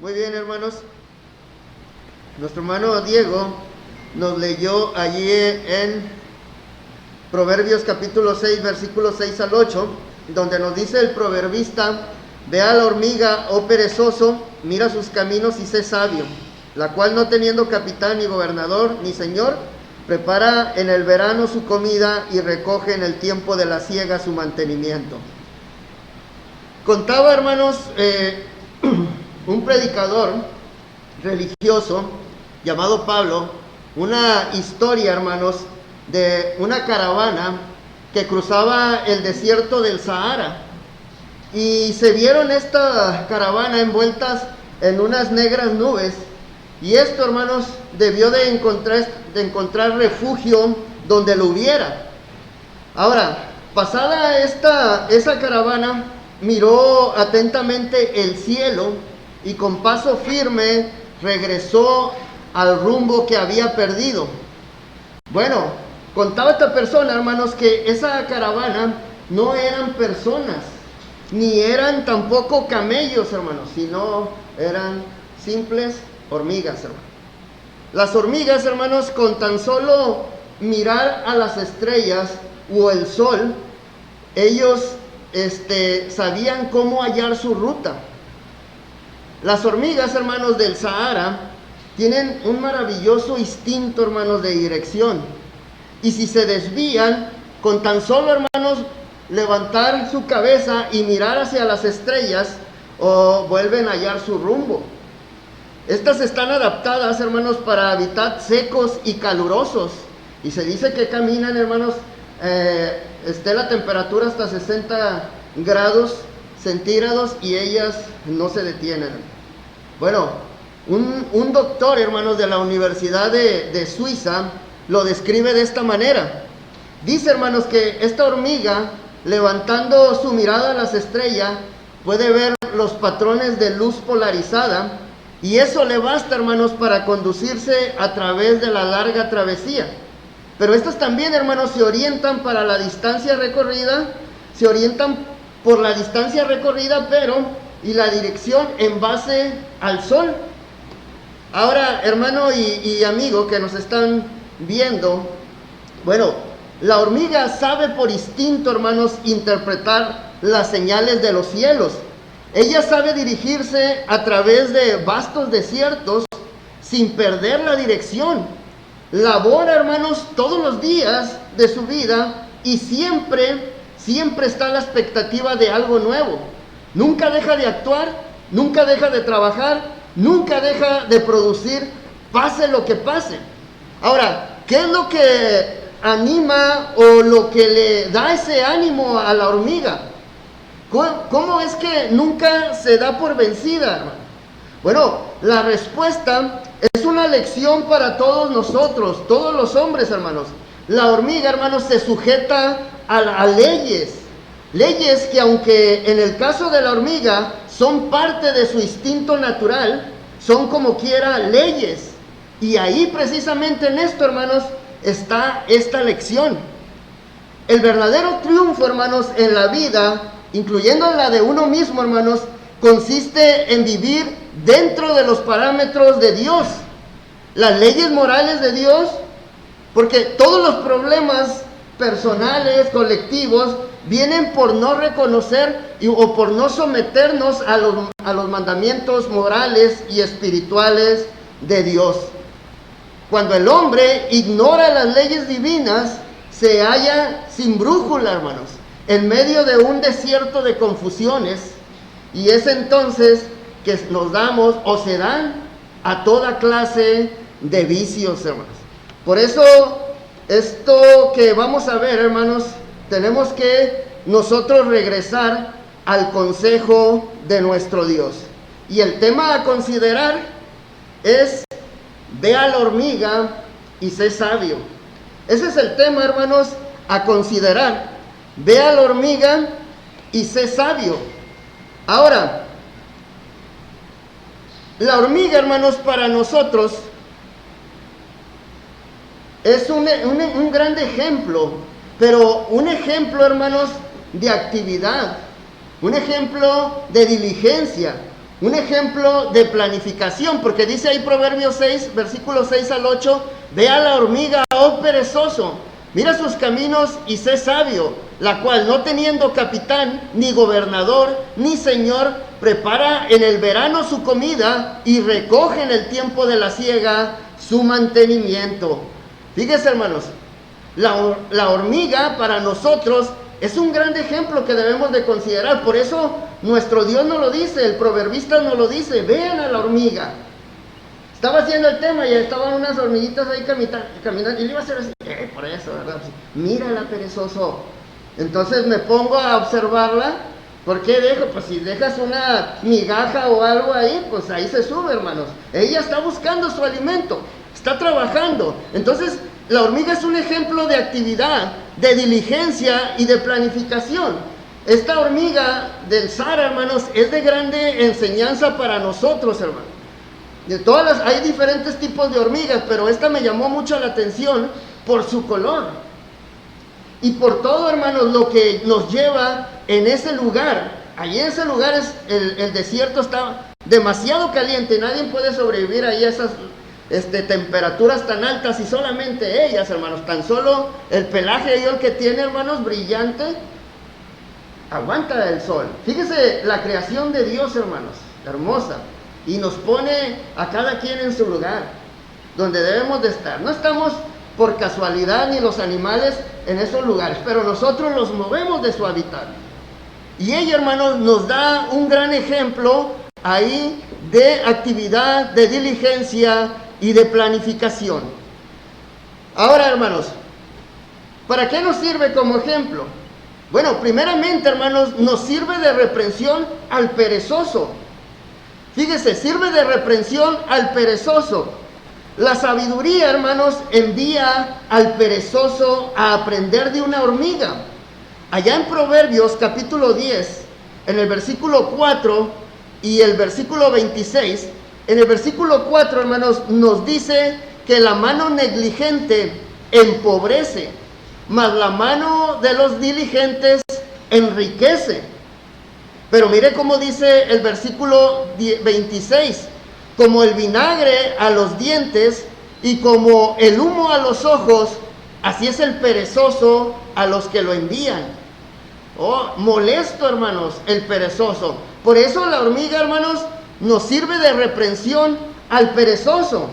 Muy bien, hermanos. Nuestro hermano Diego nos leyó allí en Proverbios capítulo 6, versículos 6 al 8, donde nos dice el proverbista: ve a la hormiga, oh perezoso, mira sus caminos y sé sabio, la cual no teniendo capitán ni gobernador ni señor, prepara en el verano su comida y recoge en el tiempo de la siega su mantenimiento. Contaba, hermanos, un predicador religioso llamado Pablo, una historia, hermanos, de una caravana que cruzaba el desierto del Sahara, y se vieron esta caravana envueltas en unas negras nubes, y esto, hermanos, debió de encontrar refugio donde lo hubiera. Ahora, pasada esa caravana, miró atentamente el cielo y con paso firme regresó al rumbo que había perdido. Bueno, contaba esta persona, hermanos, que esa caravana no eran personas, ni eran tampoco camellos, hermanos, sino eran simples hormigas, hermanos. Las hormigas, hermanos, con tan solo mirar a las estrellas o el sol, ellos sabían cómo hallar su ruta. Las hormigas, hermanos, del Sahara tienen un maravilloso instinto, hermanos, de dirección. Y si se desvían, con tan solo, hermanos, levantar su cabeza y mirar hacia las estrellas, vuelven a hallar su rumbo. Estas están adaptadas, hermanos, para hábitats secos y calurosos. Y se dice que caminan, hermanos, esté la temperatura hasta 60 grados centígrados y ellas no se detienen. Bueno, un doctor, hermanos, de la Universidad de Suiza lo describe de esta manera. Dice, hermanos, que esta hormiga, levantando su mirada a las estrellas, puede ver los patrones de luz polarizada, y eso le basta, hermanos, para conducirse a través de la larga travesía. Pero estas también, hermanos, se orientan para la distancia recorrida, se orientan por la distancia recorrida, y la dirección en base al sol. Ahora, hermano y amigo que nos están viendo, bueno, la hormiga sabe por instinto, hermanos, interpretar las señales de los cielos. Ella sabe dirigirse a través de vastos desiertos sin perder la dirección. Labora, hermanos, todos los días de su vida y siempre está a la expectativa de algo nuevo. Nunca deja de actuar, nunca deja de trabajar, nunca deja de producir, pase lo que pase. Ahora, ¿qué es lo que anima o lo que le da ese ánimo a la hormiga? ¿Cómo es que nunca se da por vencida, hermano? Bueno, la respuesta es una lección para todos nosotros, todos los hombres, hermanos. La hormiga, hermanos, se sujeta a leyes que, aunque en el caso de la hormiga son parte de su instinto natural, son como quiera leyes. Y ahí precisamente en esto, hermanos, está esta lección. El verdadero triunfo, hermanos, en la vida, incluyendo la de uno mismo, hermanos, consiste en vivir dentro de los parámetros de Dios, las leyes morales de Dios, porque todos los problemas personales, colectivos, vienen por no reconocer o por no someternos a los mandamientos morales y espirituales de Dios. Cuando el hombre ignora las leyes divinas, se halla sin brújula, hermanos, en medio de un desierto de confusiones, y es entonces que nos damos o se dan a toda clase de vicios, hermanos. Por eso, esto que vamos a ver, hermanos, tenemos que nosotros regresar al consejo de nuestro Dios. Y el tema a considerar es: ve a la hormiga y sé sabio. Ese es el tema, hermanos, a considerar. Ve a la hormiga y sé sabio. Ahora, la hormiga, hermanos, para nosotros es un gran ejemplo, pero un ejemplo, hermanos, de actividad, un ejemplo de diligencia, un ejemplo de planificación, porque dice ahí Proverbios 6, versículos 6 al 8, ve a la hormiga, oh perezoso, mira sus caminos y sé sabio, la cual no teniendo capitán, ni gobernador, ni señor, prepara en el verano su comida y recoge en el tiempo de la siega su mantenimiento. Fíjense, hermanos, la hormiga para nosotros es un gran ejemplo que debemos de considerar. Por eso nuestro Dios nos lo dice, el proverbista nos lo dice, vean a la hormiga. Estaba haciendo el tema y estaban unas hormiguitas ahí caminando y le iba a hacer así, por eso, ¿verdad? Mírala, perezoso. Entonces me pongo a observarla. ¿Por qué dejo? Pues si dejas una migaja o algo ahí, pues ahí se sube, hermanos. Ella está buscando su alimento, está trabajando. Entonces la hormiga es un ejemplo de actividad, de diligencia y de planificación. Esta hormiga del Sahara, hermanos, es de grande enseñanza para nosotros, hermanos. Hay diferentes tipos de hormigas, pero esta me llamó mucho la atención por su color. Y por todo, hermanos, lo que nos lleva en ese lugar. Allí en ese lugar el desierto está demasiado caliente. Nadie puede sobrevivir ahí a esas temperaturas tan altas y solamente ellas, hermanos. Tan solo el pelaje el que tiene, hermanos, brillante, aguanta el sol. Fíjese la creación de Dios, hermanos, hermosa. Y nos pone a cada quien en su lugar, donde debemos de estar. No estamos por casualidad ni los animales en esos lugares, pero nosotros los movemos de su hábitat. Y ella, hermanos, nos da un gran ejemplo ahí de actividad, de diligencia y de planificación. Ahora, hermanos, ¿para qué nos sirve como ejemplo? Bueno, primeramente, hermanos, nos sirve de reprensión al perezoso. Fíjese, sirve de reprensión al perezoso. La sabiduría, hermanos, envía al perezoso a aprender de una hormiga. Allá en Proverbios capítulo 10, en el versículo 4 y el versículo 26, en el versículo 4, hermanos, nos dice que la mano negligente empobrece, mas la mano de los diligentes enriquece. Pero mire cómo dice el versículo 26, como el vinagre a los dientes y como el humo a los ojos, así es el perezoso a los que lo envían. Oh, molesto, hermanos, el perezoso. Por eso la hormiga, hermanos, nos sirve de reprensión al perezoso.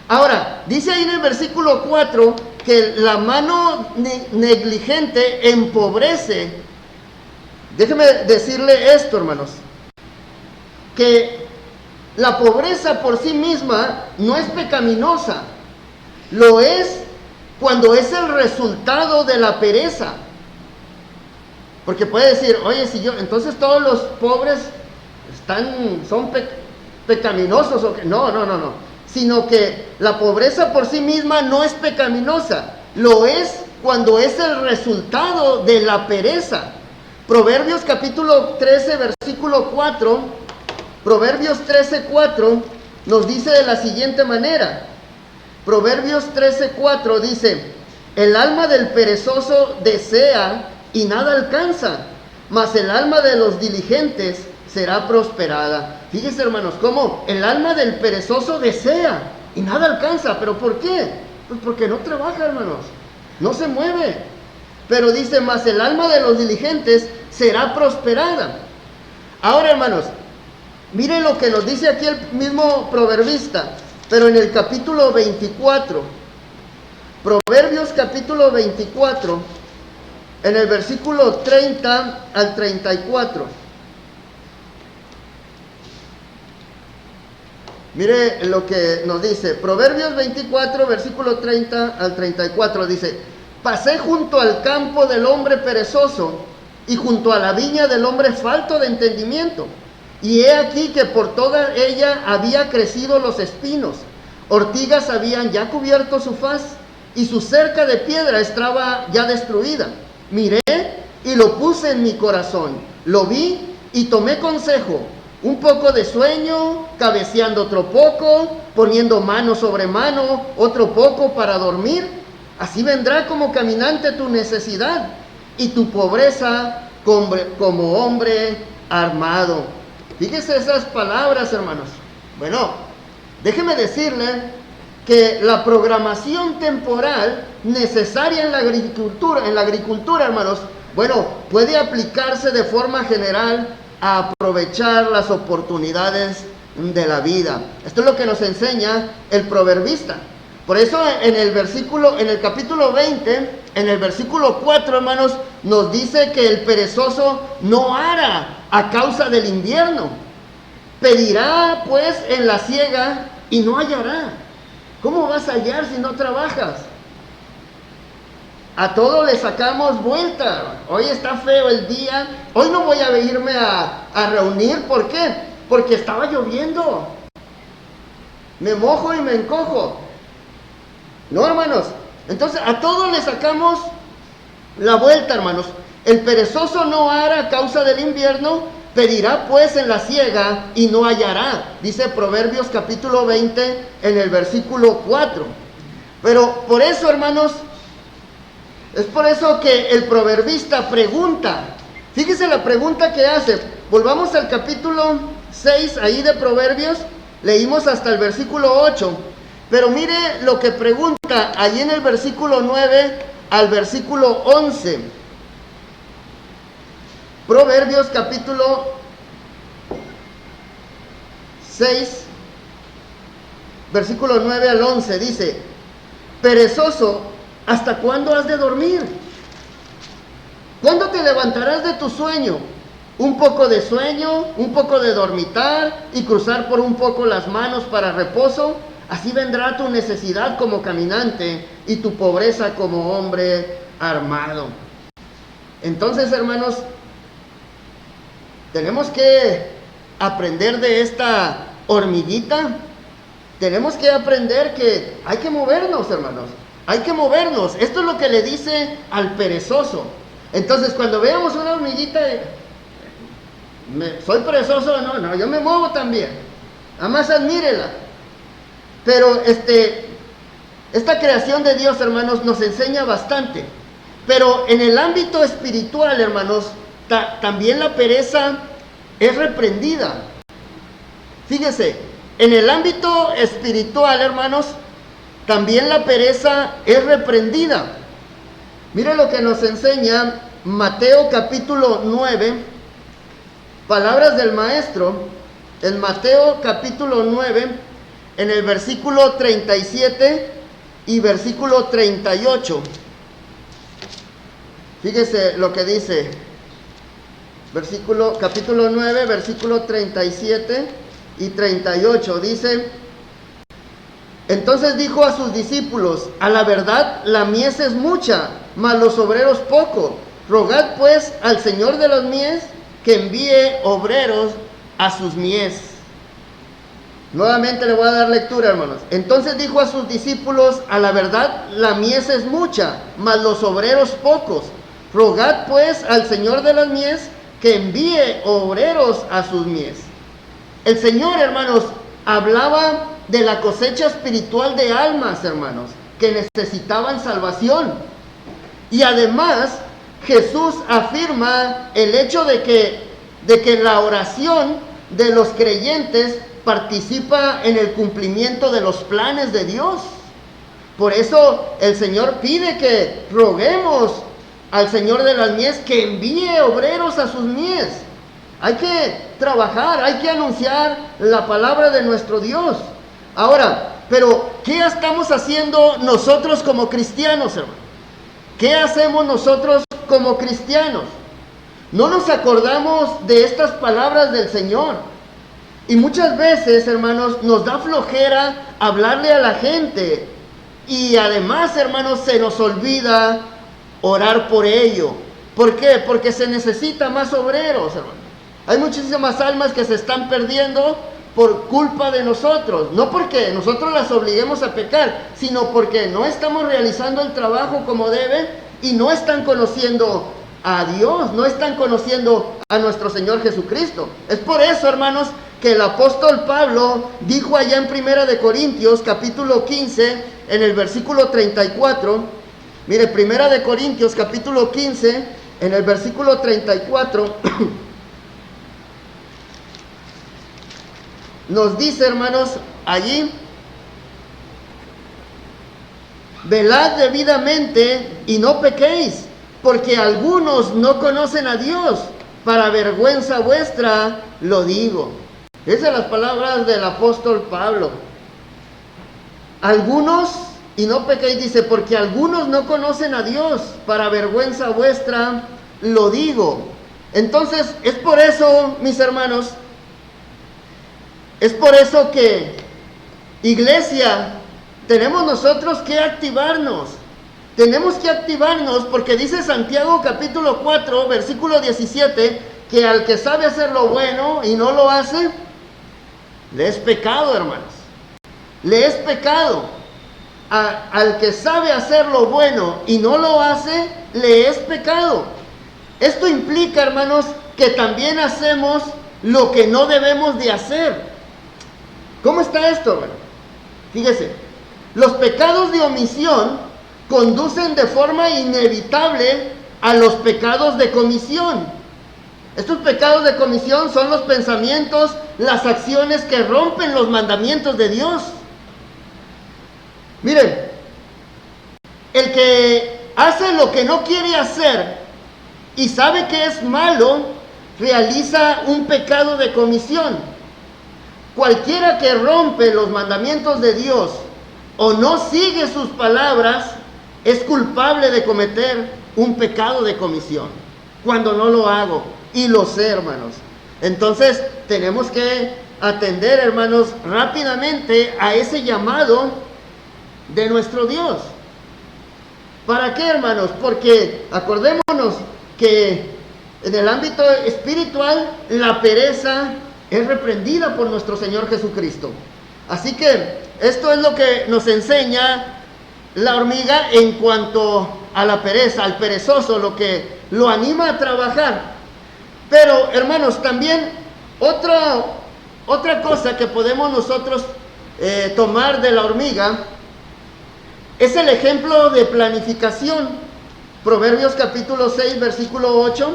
Ahora, dice ahí en el versículo 4 que la mano negligente empobrece. Déjeme decirle esto, hermanos, que la pobreza por sí misma no es pecaminosa, lo es cuando es el resultado de la pereza. Porque puede decir, oye, si yo, entonces todos los pobres son pecaminosos, o que no, sino que la pobreza por sí misma no es pecaminosa, lo es cuando es el resultado de la pereza. Proverbios capítulo 13, versículo 4, Proverbios 13, 4 nos dice de la siguiente manera. Proverbios 13, 4 dice, el alma del perezoso desea y nada alcanza, mas el alma de los diligentes será prosperada. Fíjense, hermanos, cómo el alma del perezoso desea y nada alcanza. ¿Pero por qué? Pues porque no trabaja, hermanos, no se mueve. Pero dice, mas el alma de los diligentes será prosperada. Ahora, hermanos, miren lo que nos dice aquí el mismo proverbista, pero en el capítulo 24, Proverbios capítulo 24, en el versículo 30 al 34. Mire lo que nos dice, Proverbios 24, versículo 30 al 34, dice, pasé junto al campo del hombre perezoso y junto a la viña del hombre falto de entendimiento. Y he aquí que por toda ella había crecido los espinos, ortigas habían ya cubierto su faz, y su cerca de piedra estaba ya destruida. Miré y lo puse en mi corazón, lo vi y tomé consejo, un poco de sueño, cabeceando otro poco, poniendo mano sobre mano, otro poco para dormir. Así vendrá como caminante tu necesidad y tu pobreza como hombre armado. Fíjese esas palabras, hermanos. Bueno, déjeme decirle que la programación temporal necesaria en la agricultura, hermanos, bueno, puede aplicarse de forma general a aprovechar las oportunidades de la vida. Esto es lo que nos enseña el proverbista. Por eso en el capítulo 20, en el versículo 4, hermanos, nos dice que el perezoso no ara a causa del invierno. Pedirá pues en la siega y no hallará. ¿Cómo vas a hallar si no trabajas? A todo le sacamos vuelta. Hoy está feo el día. Hoy no voy a irme a reunir. ¿Por qué? Porque estaba lloviendo. Me mojo y me encojo. No, hermanos. Entonces a todo le sacamos la vuelta, hermanos. El perezoso no ara a causa del invierno. Pedirá pues en la siega y no hallará. Dice Proverbios capítulo 20 en el versículo 4. Pero por eso, hermanos, es por eso que el proverbista pregunta. Fíjese la pregunta que hace. Volvamos al capítulo 6 ahí de Proverbios. Leímos hasta el versículo 8. Pero mire lo que pregunta ahí en el versículo 9 al versículo 11. Proverbios capítulo 6, versículo 9 al 11, dice: perezoso, ¿hasta cuándo has de dormir? ¿Cuándo te levantarás de tu sueño? Un poco de sueño, un poco de dormitar y cruzar por un poco las manos para reposo. Así vendrá tu necesidad como caminante y tu pobreza como hombre armado. Entonces, hermanos, tenemos que aprender de esta hormiguita. Tenemos que aprender que hay que movernos, hermanos. Hay que movernos. Esto es lo que le dice al perezoso. Entonces, cuando veamos una hormiguita, ¿soy perezoso? No, yo me muevo también. Además, admírela. Pero esta creación de Dios, hermanos, nos enseña bastante. Pero en el ámbito espiritual, hermanos, también la pereza es reprendida. Fíjese, en el ámbito espiritual, hermanos, también la pereza es reprendida. Mire lo que nos enseña Mateo capítulo 9, palabras del maestro, en Mateo capítulo 9, en el versículo 37 y versículo 38. Fíjese lo que dice. Capítulo 9, versículo 37 y 38, dice: entonces dijo a sus discípulos: a la verdad la mies es mucha, mas los obreros pocos. Rogad pues al Señor de las mies que envíe obreros a sus mies. Nuevamente le voy a dar lectura, hermanos. Entonces dijo a sus discípulos: a la verdad la mies es mucha, mas los obreros pocos. Rogad pues al Señor de las mies que envíe obreros a sus mies. El Señor, hermanos, hablaba de la cosecha espiritual de almas, hermanos, que necesitaban salvación. Y además, Jesús afirma el hecho de que la oración de los creyentes participa en el cumplimiento de los planes de Dios. Por eso el Señor pide que roguemos al Señor de las mies que envíe obreros a sus mies. Hay que trabajar, hay que anunciar la palabra de nuestro Dios. Ahora, pero ¿qué estamos haciendo nosotros como cristianos, hermano? ¿Qué hacemos nosotros como cristianos? No nos acordamos de estas palabras del Señor. Y muchas veces, hermanos, nos da flojera hablarle a la gente. Y además, hermanos, se nos olvida orar por ello. ¿Por qué? Porque se necesita más obreros, hermano. Hay muchísimas almas que se están perdiendo por culpa de nosotros. No porque nosotros las obliguemos a pecar, sino porque no estamos realizando el trabajo como debe y no están conociendo a Dios, no están conociendo a nuestro Señor Jesucristo. Es por eso, hermanos, que el apóstol Pablo dijo allá en 1 de Corintios capítulo 15, en el versículo 34, mire, 1 de Corintios capítulo 15, en el versículo 34, nos dice, hermanos, allí: velad debidamente y no pequéis, porque algunos no conocen a Dios. Para vergüenza vuestra lo digo. Esas son las palabras del apóstol Pablo. Algunos, y no pequéis, dice, porque algunos no conocen a Dios. Para vergüenza vuestra lo digo. Entonces, es por eso, mis hermanos, es por eso que, iglesia, tenemos nosotros que activarnos. Tenemos que activarnos porque dice Santiago capítulo 4, versículo 17, que al que sabe hacer lo bueno y no lo hace, le es pecado, hermanos. Le es pecado. Al que sabe hacer lo bueno y no lo hace, le es pecado. Esto implica, hermanos, que también hacemos lo que no debemos de hacer. ¿Cómo está esto, hermano? Fíjese, los pecados de omisión conducen de forma inevitable a los pecados de comisión. Estos pecados de comisión son los pensamientos, las acciones que rompen los mandamientos de Dios. Miren, el que hace lo que no quiere hacer y sabe que es malo, realiza un pecado de comisión. Cualquiera que rompe los mandamientos de Dios o no sigue sus palabras es culpable de cometer un pecado de comisión. Cuando no lo hago, y lo sé, hermanos. Entonces tenemos que atender, hermanos, rápidamente a ese llamado de nuestro Dios. ¿Para qué, hermanos? Porque acordémonos que en el ámbito espiritual la pereza es reprendida por nuestro Señor Jesucristo. Así que esto es lo que nos enseña la hormiga en cuanto a la pereza, al perezoso, lo que lo anima a trabajar. Pero, hermanos, también otra cosa que podemos nosotros tomar de la hormiga es el ejemplo de planificación. Proverbios capítulo 6, versículo 8,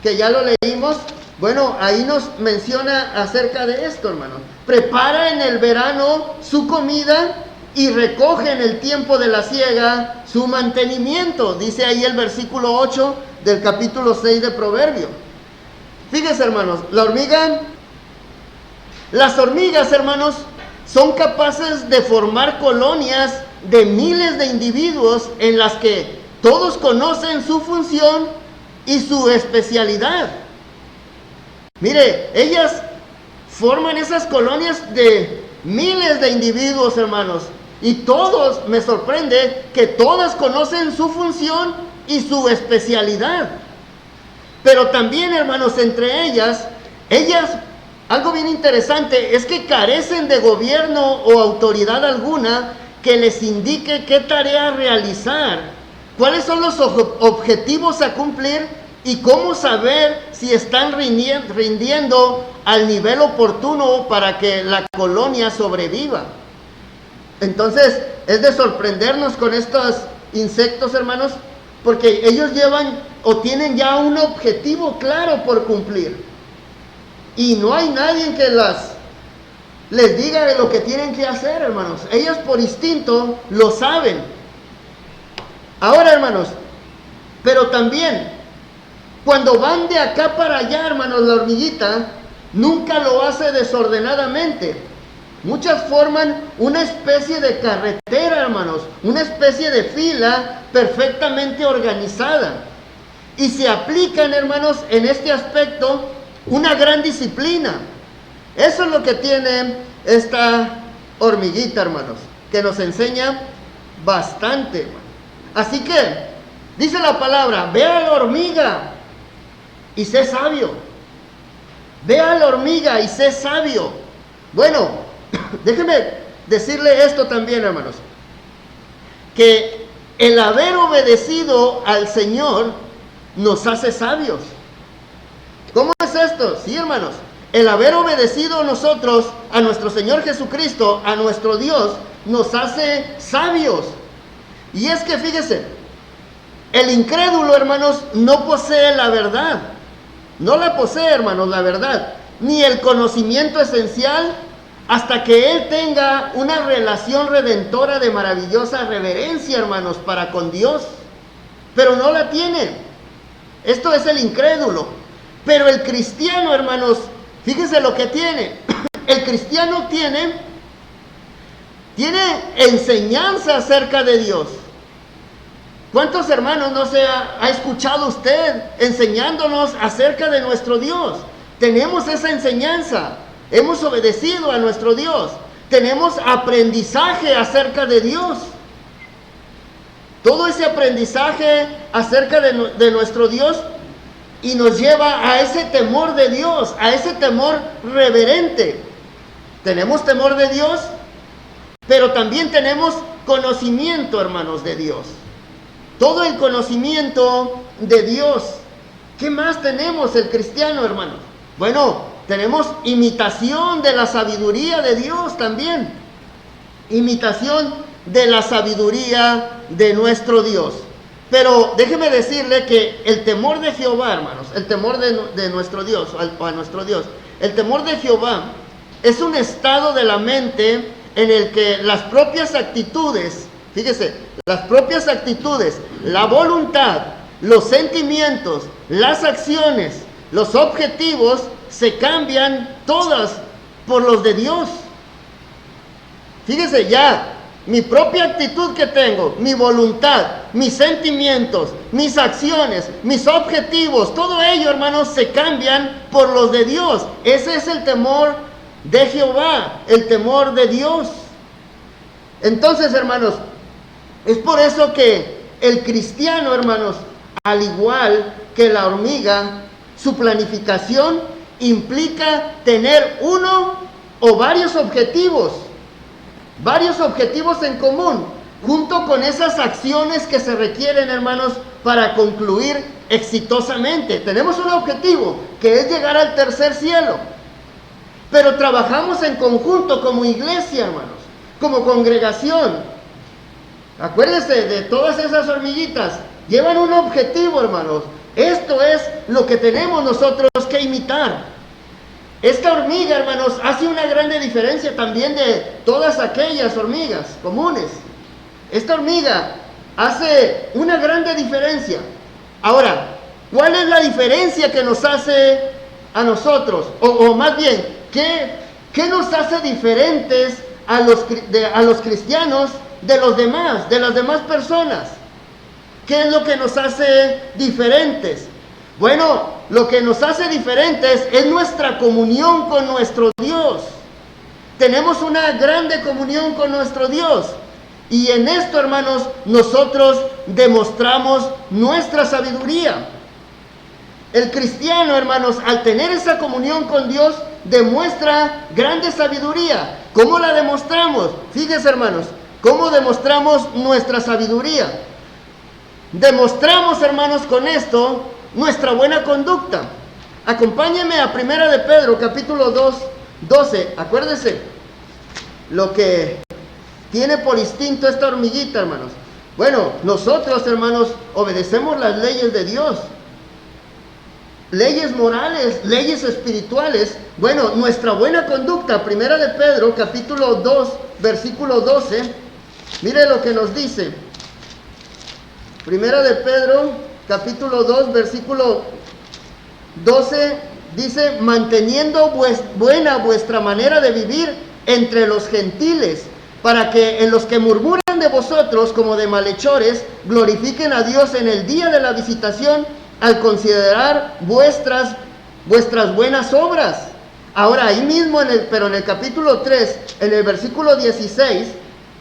que ya lo leímos. Bueno, ahí nos menciona acerca de esto, hermano. Prepara en el verano su comida y recoge en el tiempo de la siega su mantenimiento. Dice ahí el versículo 8 del capítulo 6 de Proverbios. Fíjense, hermanos, las hormigas, hermanos, son capaces de formar colonias de miles de individuos en las que todos conocen su función y su especialidad. Mire, ellas forman esas colonias de miles de individuos, hermanos, y todos, me sorprende que todas conocen su función y su especialidad. Pero también, hermanos, entre ellas, algo bien interesante es que carecen de gobierno o autoridad alguna que les indique qué tarea realizar, cuáles son los objetivos a cumplir y cómo saber si están rindiendo al nivel oportuno para que la colonia sobreviva. Entonces, es de sorprendernos con estos insectos, hermanos, porque ellos llevan o tienen ya un objetivo claro por cumplir. Y no hay nadie que les diga lo que tienen que hacer, hermanos. Ellas por instinto lo saben. Ahora, hermanos, pero también, cuando van de acá para allá, hermanos, la hormiguita nunca lo hace desordenadamente. Muchas forman una especie de carretera, hermanos, una especie de fila perfectamente organizada. Y se aplican, hermanos, en este aspecto una gran disciplina. Eso es lo que tiene esta hormiguita, hermanos, que nos enseña bastante, hermanos. Así que, dice la palabra, ve a la hormiga y sé sabio. Ve a la hormiga y sé sabio. Bueno, déjeme decirle esto también, hermanos, que el haber obedecido al Señor nos hace sabios. ¿Cómo es esto? Sí, hermanos, el haber obedecido nosotros a nuestro Señor Jesucristo, a nuestro Dios, nos hace sabios. Y es que fíjese, el incrédulo, hermanos, no posee la verdad. No la posee, hermanos, la verdad. Ni el conocimiento esencial, hasta que él tenga una relación redentora de maravillosa reverencia, hermanos, para con Dios. Pero no la tiene. Esto es el incrédulo. Pero el cristiano, hermanos, fíjense lo que tiene. El cristiano tiene enseñanza acerca de Dios. ¿Cuántos hermanos no se ha escuchado usted enseñándonos acerca de nuestro Dios? Tenemos esa enseñanza. Hemos obedecido a nuestro Dios. Tenemos aprendizaje acerca de Dios. Todo ese aprendizaje acerca de nuestro Dios y nos lleva a ese temor de Dios, a ese temor reverente. Tenemos temor de Dios, pero también tenemos conocimiento, hermanos, de Dios. Todo el conocimiento de Dios. ¿Qué más tenemos el cristiano, hermanos? Bueno, tenemos imitación de la sabiduría de Dios también. Imitación de la sabiduría de nuestro Dios. Pero déjeme decirle que el temor de Jehová, hermanos, el temor de nuestro Dios, o a nuestro Dios, el temor de Jehová es un estado de la mente en el que las propias actitudes, fíjese, las propias actitudes, la voluntad, los sentimientos, las acciones, los objetivos se cambian todas por los de Dios. Fíjese ya, mi propia actitud que tengo, mi voluntad, mis sentimientos, mis acciones, mis objetivos, todo ello, hermanos, se cambian por los de Dios. Ese es el temor de Jehová, el temor de Dios. Entonces, hermanos, es por eso que el cristiano, hermanos, al igual que la hormiga, su planificación implica tener uno o varios objetivos en común, junto con esas acciones que se requieren, hermanos, para concluir exitosamente. Tenemos un objetivo, que es llegar al tercer cielo, pero trabajamos en conjunto como iglesia, hermanos, como congregación. Acuérdense de todas esas hormiguitas, llevan un objetivo, hermanos. Esto es lo que tenemos nosotros que imitar. Esta hormiga, hermanos, hace una grande diferencia también de todas aquellas hormigas comunes. Esta hormiga hace una grande diferencia. Ahora, ¿cuál es la diferencia que nos hace a nosotros? O más bien, ¿qué nos hace diferentes a los cristianos de las demás personas? ¿Qué es lo que nos hace diferentes? Bueno, lo que nos hace diferentes es nuestra comunión con nuestro Dios. Tenemos una grande comunión con nuestro Dios. Y en esto, hermanos, nosotros demostramos nuestra sabiduría. El cristiano, hermanos, al tener esa comunión con Dios, demuestra grande sabiduría. ¿Cómo la demostramos? Fíjense, hermanos, ¿cómo demostramos nuestra sabiduría? Demostramos, hermanos, con esto nuestra buena conducta. Acompáñenme a 1 de Pedro, capítulo 2, 12. Acuérdense lo que tiene por instinto esta hormiguita, hermanos. Bueno, nosotros, hermanos, obedecemos las leyes de Dios. Leyes morales, leyes espirituales. Bueno, nuestra buena conducta, 1 de Pedro, capítulo 2, versículo 12. Mire lo que nos dice. 1 de Pedro, capítulo 2, versículo 12, dice: manteniendo buena vuestra manera de vivir entre los gentiles, para que en los que murmuran de vosotros como de malhechores, glorifiquen a Dios en el día de la visitación, al considerar vuestras buenas obras. Ahora, ahí mismo, pero en el capítulo 3, en el versículo 16,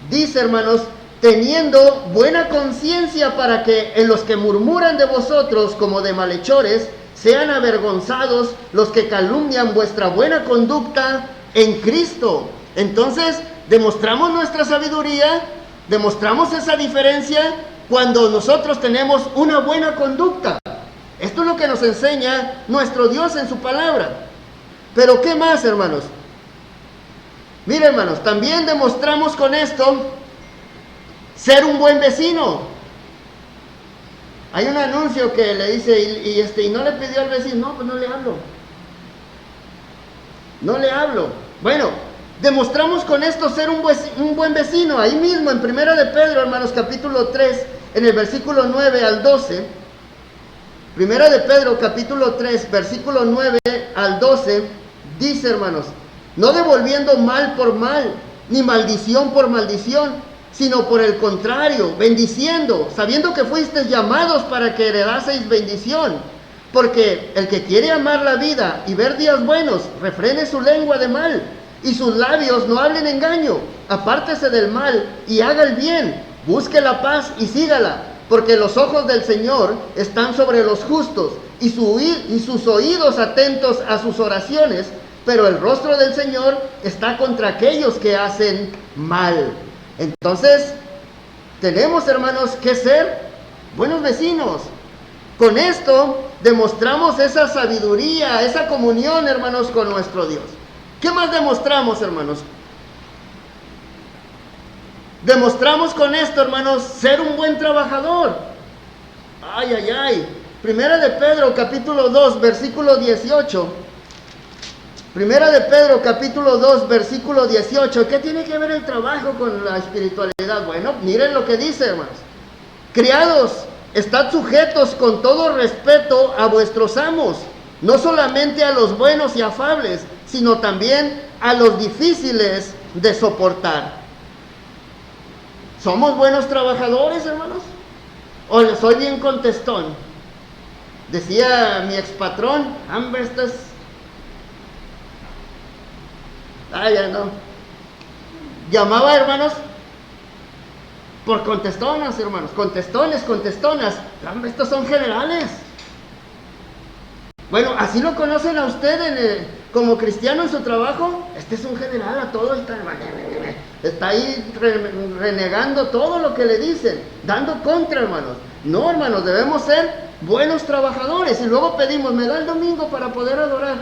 dice, hermanos: teniendo buena conciencia, para que en los que murmuran de vosotros como de malhechores sean avergonzados los que calumnian vuestra buena conducta en Cristo. Entonces, demostramos nuestra sabiduría, demostramos esa diferencia cuando nosotros tenemos una buena conducta. Esto es lo que nos enseña nuestro Dios en su palabra. Pero ¿qué más, hermanos? Miren, hermanos, también demostramos con esto ser un buen vecino. Hay un anuncio que le dice, y no le pidió al vecino, no, pues no le hablo. Bueno, Demostramos con esto ser un buen vecino. Ahí mismo en Primera de Pedro, hermanos, capítulo 3, en el versículo 9 al 12. Primera de Pedro, capítulo 3, versículo 9 al 12, dice, hermanos, no devolviendo mal por mal, ni maldición por maldición, sino por el contrario, bendiciendo, sabiendo que fuisteis llamados para que heredaseis bendición. Porque el que quiere amar la vida y ver días buenos, refrene su lengua de mal, y sus labios no hablen engaño. Apártese del mal y haga el bien, busque la paz y sígala. Porque los ojos del Señor están sobre los justos, y sus oídos atentos a sus oraciones, pero el rostro del Señor está contra aquellos que hacen mal. Entonces, tenemos, hermanos, que ser buenos vecinos. Con esto demostramos esa sabiduría, esa comunión, hermanos, con nuestro Dios. ¿Qué más demostramos, hermanos? Demostramos con esto, hermanos, ser un buen trabajador. Ay, ay, ay. Primera de Pedro, capítulo 2, versículo 18. Primera de Pedro, capítulo 2, versículo 18. ¿Qué tiene que ver el trabajo con la espiritualidad? Bueno, miren lo que dice, hermanos. Criados, estad sujetos con todo respeto a vuestros amos, no solamente a los buenos y afables, sino también a los difíciles de soportar. ¿Somos buenos trabajadores, hermanos? ¿O soy bien contestón? Decía mi expatrón, hombre, estás... ya no. Llamaba, hermanos, por contestonas, hermanos. Contestones, contestonas. Hombre, estos son generales. Bueno, así lo conocen a usted como cristiano en su trabajo. Este es un general, a todos está ahí renegando todo lo que le dicen, dando contra, hermanos. No, hermanos, debemos ser buenos trabajadores. Y luego pedimos, me da el domingo para poder adorar.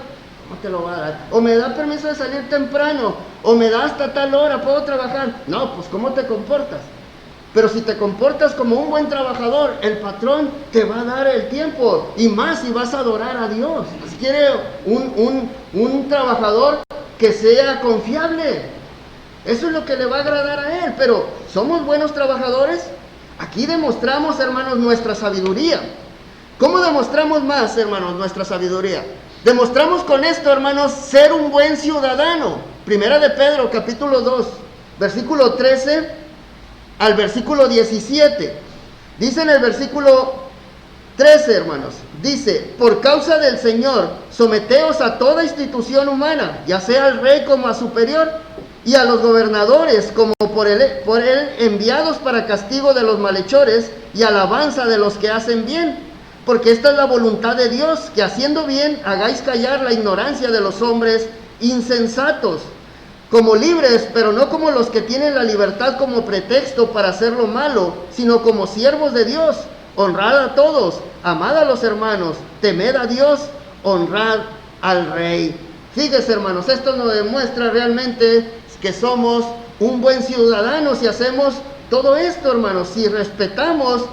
¿Cómo te lo va a dar? O me da permiso de salir temprano, o me da hasta tal hora, ¿puedo trabajar? No, pues ¿cómo te comportas? Pero si te comportas como un buen trabajador, el patrón te va a dar el tiempo, y más si vas a adorar a Dios. Si quiere un trabajador que sea confiable, eso es lo que le va a agradar a él. Pero ¿somos buenos trabajadores? Aquí demostramos, hermanos, nuestra sabiduría. ¿Cómo demostramos más, hermanos, nuestra sabiduría? Demostramos con esto, hermanos, ser un buen ciudadano. Primera de Pedro, capítulo 2, versículo 13 al versículo 17. Dice en el versículo 13, hermanos, dice, por causa del Señor, someteos a toda institución humana, ya sea al rey como a superior, y a los gobernadores como por él enviados para castigo de los malhechores y alabanza de los que hacen bien. Porque esta es la voluntad de Dios, que haciendo bien hagáis callar la ignorancia de los hombres insensatos, como libres, pero no como los que tienen la libertad como pretexto para hacer lo malo, sino como siervos de Dios. Honrad a todos, amad a los hermanos, temed a Dios, honrad al Rey. Fíjese, hermanos, esto nos demuestra realmente que somos un buen ciudadano si hacemos todo esto, hermanos, si respetamos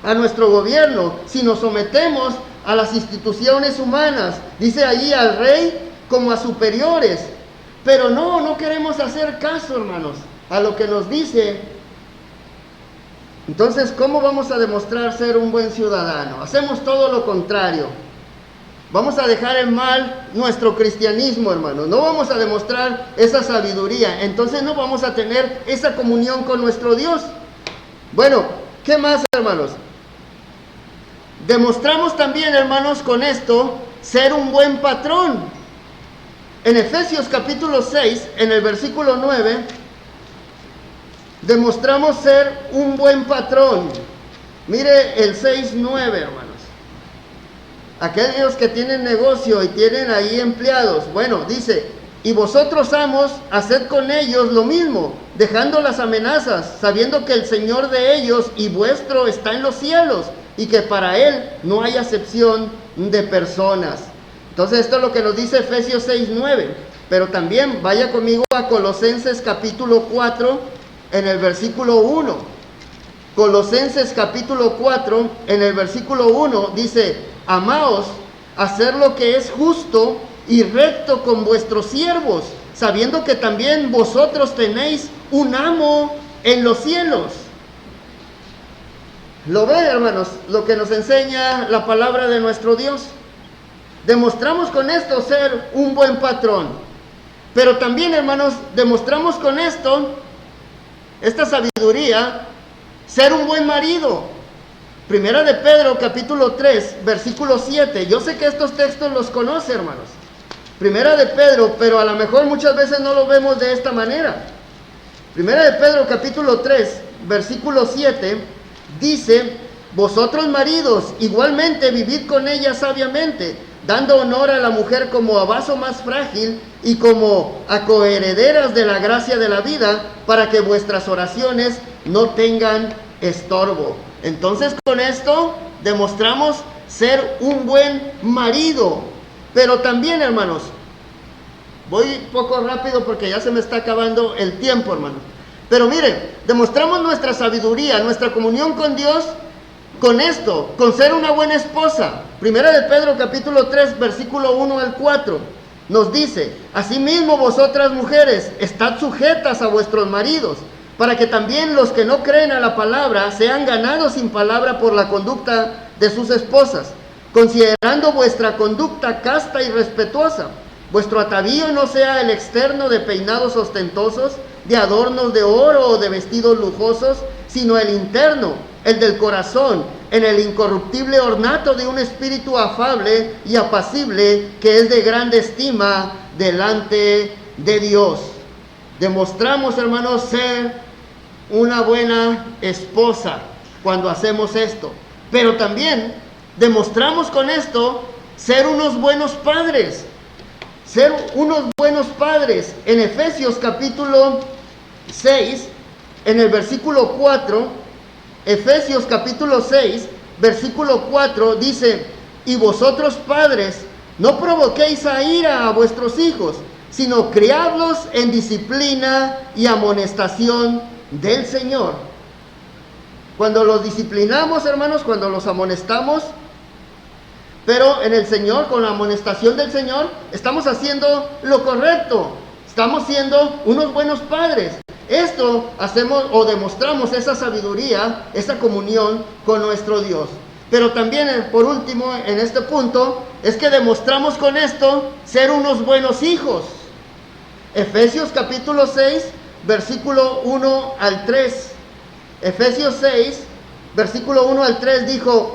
a nuestro gobierno, si nos sometemos a las instituciones humanas, dice allí al rey como a superiores. Pero no queremos hacer caso, hermanos, a lo que nos dice. Entonces, ¿cómo vamos a demostrar ser un buen ciudadano? Hacemos todo lo contrario. Vamos a dejar en mal nuestro cristianismo, hermanos. No vamos a demostrar esa sabiduría. Entonces no vamos a tener esa comunión con nuestro Dios. Bueno, ¿qué más, hermanos? Demostramos también, hermanos, con esto, ser un buen patrón. En Efesios capítulo 6, en el versículo 9, demostramos ser un buen patrón. Mire el 6:9, hermanos. Aquellos que tienen negocio y tienen ahí empleados, bueno, dice, y vosotros amos, haced con ellos lo mismo, dejando las amenazas, sabiendo que el Señor de ellos y vuestro está en los cielos, y que para Él no hay acepción de personas. Entonces esto es lo que nos dice Efesios 6:9. Pero también vaya conmigo a Colosenses capítulo 4, en el versículo 1. Colosenses capítulo 4, en el versículo 1, dice, amaos, hacer lo que es justo y recto con vuestros siervos, sabiendo que también vosotros tenéis un amo en los cielos. ¿Lo ven, hermanos? Lo que nos enseña la palabra de nuestro Dios. Demostramos con esto ser un buen patrón. Pero también, hermanos, demostramos con esto, esta sabiduría, ser un buen marido. Primera de Pedro, capítulo 3, versículo 7. Yo sé que estos textos los conoce, hermanos. Primera de Pedro, pero a lo mejor muchas veces no lo vemos de esta manera. Primera de Pedro, capítulo 3, versículo 7, dice: vosotros maridos, igualmente vivid con ella sabiamente, dando honor a la mujer como a vaso más frágil y como a coherederas de la gracia de la vida, para que vuestras oraciones no tengan estorbo. Entonces, con esto demostramos ser un buen marido. Pero también, hermanos, voy poco rápido porque ya se me está acabando el tiempo, hermanos. Pero miren, demostramos nuestra sabiduría, nuestra comunión con Dios con esto, con ser una buena esposa. Primera de Pedro capítulo 3, versículo 1 al 4, nos dice: asimismo vosotras mujeres, estad sujetas a vuestros maridos, para que también los que no creen a la palabra sean ganados sin palabra por la conducta de sus esposas, considerando vuestra conducta casta y respetuosa. Vuestro atavío no sea el externo de peinados ostentosos, de adornos de oro o de vestidos lujosos, sino el interno, el del corazón, en el incorruptible ornato de un espíritu afable y apacible, que es de grande estima delante de Dios. Demostramos, hermanos, ser una buena esposa cuando hacemos esto, pero también demostramos con esto ser unos buenos padres. Ser unos buenos padres. En Efesios capítulo 6, en el versículo 4, Efesios capítulo 6, versículo 4 dice: y vosotros padres, no provoquéis a ira a vuestros hijos, sino criadlos en disciplina y amonestación del Señor. Cuando los disciplinamos, hermanos, cuando los amonestamos, pero en el Señor, con la amonestación del Señor, estamos haciendo lo correcto. Estamos siendo unos buenos padres. Esto hacemos o demostramos esa sabiduría, esa comunión con nuestro Dios. Pero también, por último, en este punto, es que demostramos con esto ser unos buenos hijos. Efesios capítulo 6, versículo 1 al 3. Efesios 6, versículo 1 al 3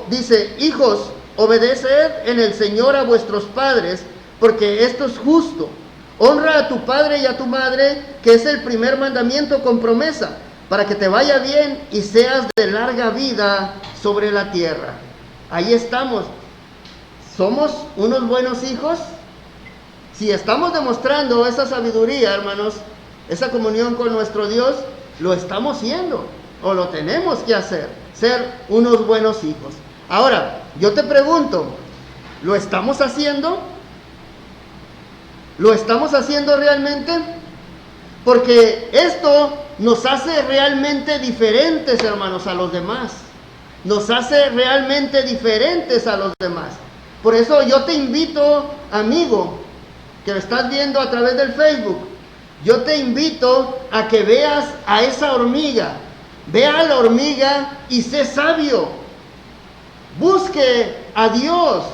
dice: hijos, obedeced en el Señor a vuestros padres, porque esto es justo. Honra a tu padre y a tu madre, que es el primer mandamiento con promesa, para que te vaya bien y seas de larga vida sobre la tierra. Ahí estamos. ¿Somos unos buenos hijos? Si estamos demostrando esa sabiduría, hermanos, esa comunión con nuestro Dios, lo estamos siendo, o lo tenemos que hacer, ser unos buenos hijos. Ahora, yo te pregunto, ¿lo estamos haciendo? ¿Lo estamos haciendo realmente? Porque esto nos hace realmente diferentes, hermanos, a los demás. Nos hace realmente diferentes a los demás. Por eso yo te invito, amigo, que me estás viendo a través del Facebook, yo te invito a que veas a esa hormiga. Ve a la hormiga y sé sabio. Busque a Dios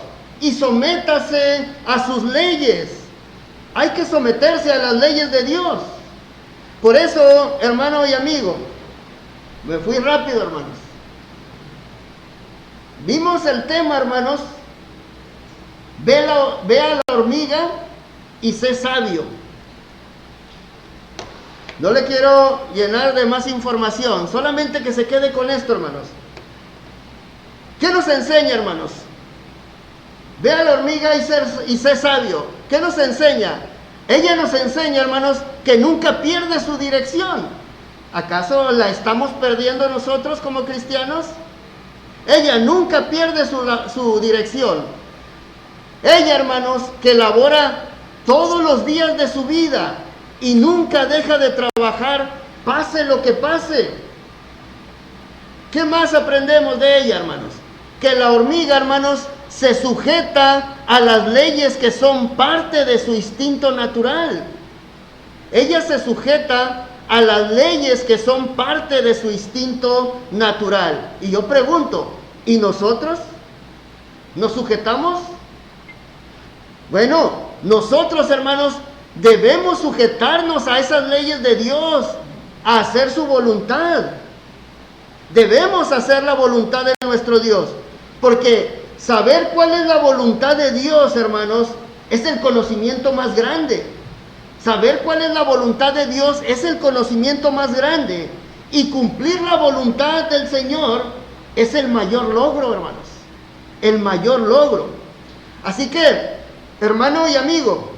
y sométase a sus leyes. Hay que someterse a las leyes de Dios. Por eso, hermano y amigo, me fui rápido, hermanos. Vimos el tema, hermanos. Ve a la hormiga y sé sabio. No le quiero llenar de más información, solamente que se quede con esto, hermanos. ¿Qué nos enseña, hermanos? Ve a la hormiga y sé sabio. ¿Qué nos enseña? Ella nos enseña, hermanos, que nunca pierde su dirección. ¿Acaso la estamos perdiendo nosotros como cristianos? Ella nunca pierde su dirección. Ella, hermanos, que labora todos los días de su vida y nunca deja de trabajar, pase lo que pase. ¿Qué más aprendemos de ella, hermanos? Que la hormiga, hermanos, se sujeta a las leyes que son parte de su instinto natural. Ella se sujeta a las leyes que son parte de su instinto natural. Y yo pregunto, ¿y nosotros? ¿Nos sujetamos? Bueno, nosotros, hermanos, debemos sujetarnos a esas leyes de Dios, a hacer su voluntad. Debemos hacer la voluntad de nuestro Dios, porque saber cuál es la voluntad de Dios, hermanos, es el conocimiento más grande. Saber cuál es la voluntad de Dios es el conocimiento más grande. Y cumplir la voluntad del Señor es el mayor logro, hermanos. El mayor logro. Así que, hermano y amigo,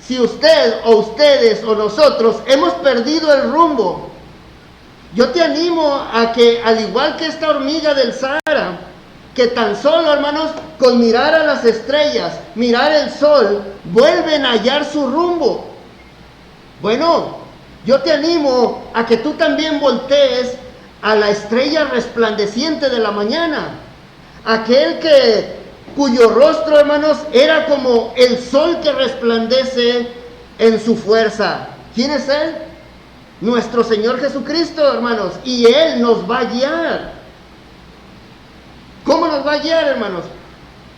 si usted o ustedes o nosotros hemos perdido el rumbo, yo te animo a que, al igual que esta hormiga del Sahara, que tan solo, hermanos, con mirar a las estrellas, mirar el sol, vuelven a hallar su rumbo. Bueno, yo te animo a que tú también voltees a la estrella resplandeciente de la mañana, aquel cuyo rostro, hermanos, era como el sol que resplandece en su fuerza. ¿Quién es Él? Nuestro Señor Jesucristo, hermanos, y Él nos va a guiar. ¿Cómo nos va a guiar, hermanos?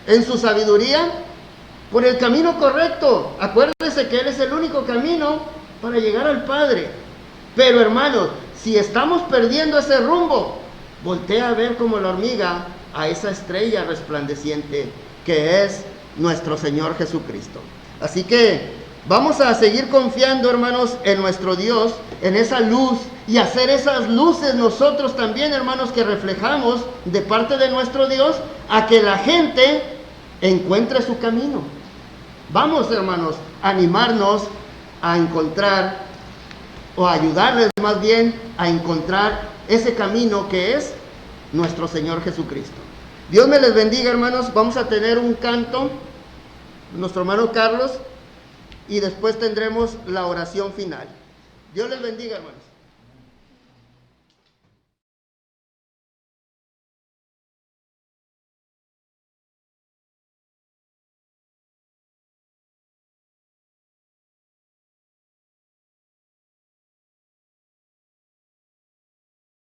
En su sabiduría, por el camino correcto. Acuérdense que Él es el único camino para llegar al Padre. Pero, hermanos, si estamos perdiendo ese rumbo, voltea a ver como la hormiga a esa estrella resplandeciente que es nuestro Señor Jesucristo. Así que vamos a seguir confiando, hermanos, en nuestro Dios, en esa luz, y hacer esas luces nosotros también, hermanos, que reflejamos de parte de nuestro Dios, a que la gente encuentre su camino. Vamos, hermanos, a animarnos a encontrar, o a ayudarles más bien a encontrar ese camino que es nuestro Señor Jesucristo. Dios me les bendiga, hermanos. Vamos a tener un canto, nuestro hermano Carlos, y después tendremos la oración final. Dios les bendiga, hermanos.